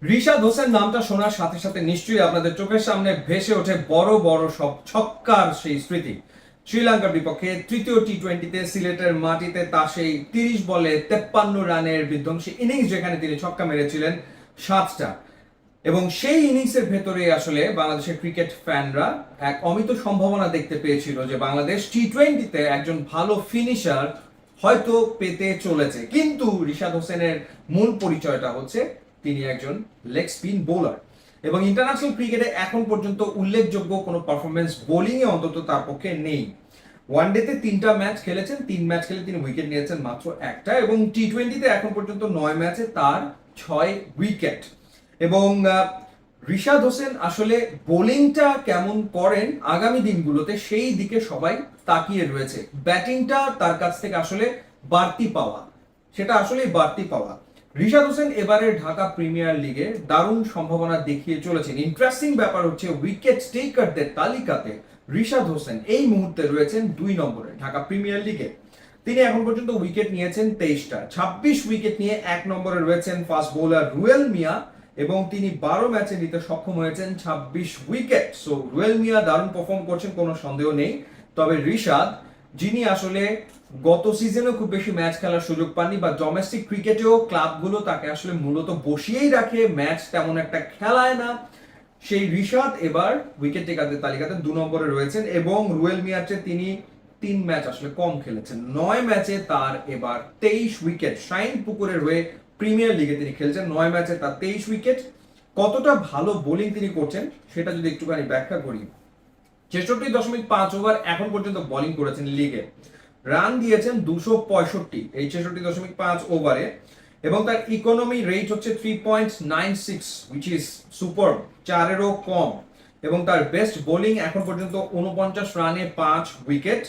রিশাদ হোসেন নামটা শোনার সাথে সাথে নিশ্চয়ই আপনাদের চোখের সামনে ভেসে ওঠে বড় বড় সব ছক্কার সেই স্মৃতি। শ্রীলঙ্কার বিপক্ষে তৃতীয় টি-20তে সিলেটের মাটিতে তার সেই 30 বলে 53 রানের বিধ্বংসী ইনিংস, যেখানে তিনি ছক্কা মেরেছিলেন 7টা। এবং সেই ইনিংসের ভেতরে আসলে বাংলাদেশের ক্রিকেট ফ্যানরা এক অমিত সম্ভাবনা দেখতে পেয়েছিল যে বাংলাদেশ টি-20তে একজন ভালো ফিনিশার হয়তো পেতে চলেছে। কিন্তু রিশাদ হোসেনের মূল পরিচয়টা হচ্ছে তিনি একজন লেগ স্পিন বোলার, এবং ইন্টারন্যাশনাল ক্রিকেটে এখন পর্যন্ত উল্লেখযোগ্য কোনো পারফরমেন্স বোলিং এ অন্তত তার পক্ষে নেই। ওয়ানডেতে 3টা ম্যাচ খেলেছেন, 3 ম্যাচ খেলে তিনি উইকেট নিয়েছেন মাত্র একটা, এবং টি-20তে এখন পর্যন্ত 9 ম্যাচে তার 6 উইকেট। এবং রিশাদ হোসেন আসলে বোলিংটা কেমন করেন আগামী দিনগুলোতে সেই দিকে সবাই তাকিয়ে রয়েছে। ব্যাটিংটা তার কাছ থেকে আসলে বাড়তি পাওয়া, সেটা আসলে বাড়তি পাওয়া। রিশাদ হোসেন এবারের ঢাকা প্রিমিয়ার লিগে দারুণ সম্ভাবনা দেখিয়ে চলেছেন। ইন্টারেস্টিং ব্যাপার হচ্ছে উইকেট টেকারদের তালিকাতে রিশাদ হোসেন এই মুহূর্তে রয়েছেন 2 নম্বরে ঢাকা প্রিমিয়ার লিগে। তিনি এখন পর্যন্ত উইকেট নিয়েছেন 23টা, 26 উইকেট নিয়ে 1 নম্বরে রয়েছেন ফাস্ট বোলার রুয়েল মিয়া, এবং তিনি 12 ম্যাচে নিতে সক্ষম হয়েছেন 26 উইকেট। সো রুয়েল মিয়া দারুণ পারফর্ম করছেন, কোনো সন্দেহ নেই। তবে রিশাদ, যিনি আসলে গত সিজনেও খুব বেশি ম্যাচ খেলার সুযোগ পাননি, বা ডোমেস্টিক ক্রিকেটেও ক্লাবগুলো তাকে আসলে মূলত বসিয়েই রাখে, ম্যাচ তেমন একটা খেলায় না, সেই রিশাদ এবার উইকেট টেকারদের তালিকাতে 2 নম্বরে রয়েছেন। এবং রুয়েল মিয়ার চেয়ে তিনি 3 ম্যাচ আসলে কম খেলেছেন, 9 ম্যাচে তার এবার 23 উইকেট। শাইন পুকুরের হয়ে প্রিমিয়ার লিগে তিনি খেলছেন, 9 ম্যাচে তার 23 উইকেট। কতটা ভালো বোলিং তিনি করছেন সেটা যদি একটুখানি ব্যাখ্যা করি, 66.5 ওভার এখন পর্যন্ত বোলিং করেছেন লিগে, রান দিয়েছেন 265 এই 66.5 ওভারে, এবং তার ইকোনমি রেট হচ্ছে 3.96, হুইচ ইজ সুপার, 4-এরও কম। এবং তার বেস্ট বোলিং এখন পর্যন্ত 49 রানে 5 উইকেট,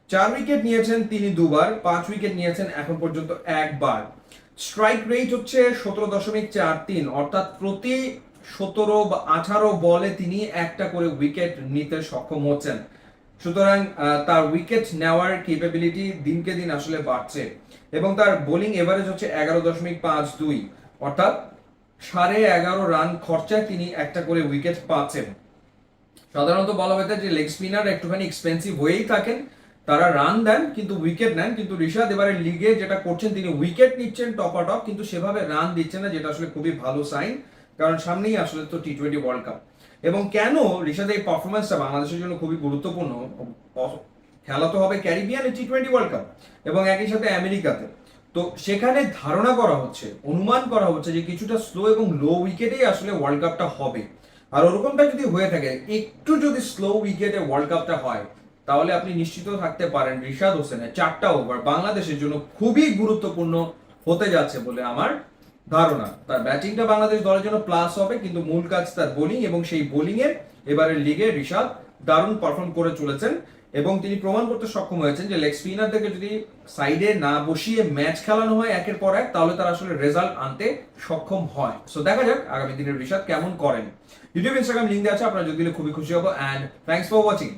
4 উইকেট নিয়েছেন তিনি দুবার, 5 উইকেট নিয়েছেন এখন পর্যন্ত একবার। স্ট্রাইক রেট হচ্ছে 17.43, অর্থাৎ প্রতি 17 বা 18 বলে তিনি একটা করে উইকেট নিতে সক্ষম হচ্ছেন। সুতরাং তার উইকেট নেওয়ার ক্যাপাবিলিটি দিনকে দিন আসলে বাড়ছে। এবং তার বোলিং এভারেজ হচ্ছে 11.52, অর্থাৎ 11.5 রান খরচায় তিনি একটা করে উইকেট পাচ্ছেন। সাধারণত বলা হয়ে থাকে যে লেগ স্পিনার একটুখানি এক্সপেন্সিভ হয়েই থাকেন, তারা রান দেন কিন্তু উইকেট নেন, কিন্তু রিশাদ এবারে লিগে যেটা করছেন, তিনি উইকেট নিচ্ছেন টপ, কিন্তু সেভাবে রান দিচ্ছেন না, যেটা আসলে খুবই ভালো সাইন, কারণ সামনেই আসলে তো টি-20 ওয়ার্ল্ড কাপ। এবং কেন রিশাদের এই পারফরমেন্সটা বাংলাদেশের জন্য খুবই গুরুত্বপূর্ণ, খেলা তো হবে ক্যারিবিয়ানে টি-20 ওয়ার্ল্ড কাপ এবং একই সাথে আমেরিকাতে। তো সেখানে ধারণা করা হচ্ছে, অনুমান করা হচ্ছে যে কিছুটা স্লো এবং লো উইকেটেই আসলে ওয়ার্ল্ড কাপটা হবে। আর ওরকমটা যদি হয়ে থাকে, একটু যদি স্লো উইকেটে ওয়ার্ল্ড কাপটা হয়, তাহলে আপনি নিশ্চিত থাকতে পারেন রিশাদ হোসেনের 4টা ওভার বাংলাদেশের জন্য খুবই গুরুত্বপূর্ণ হতে যাচ্ছে বলে আমার ধারণা। তার ব্যাটিংটা বাংলাদেশ দলের জন্য প্লাস হবে, কিন্তু মূল কাজ তার বোলিং, এবং সেই বোলিং এর এবারের লিগে রিশাদ দারুণ পারফর্ম করে চলেছেন। এবং তিনি প্রমাণ করতে সক্ষম হয়েছেন যে লেগ স্পিনারদেরকে যদি সাইডে না বসিয়ে ম্যাচ খেলানো হয় একের পর এক, তাহলে তারা আসলে রেজাল্ট আনতে সক্ষম হয়। সো দেখা যাক আগামী দিনের রিশাদ কেমন করেন। ইউটিউব ইনস্টাগ্রাম লিঙ্ক দেওয়া আছে, আপনারা যদি দিলে খুবই খুশি হবো। And thanks for watching.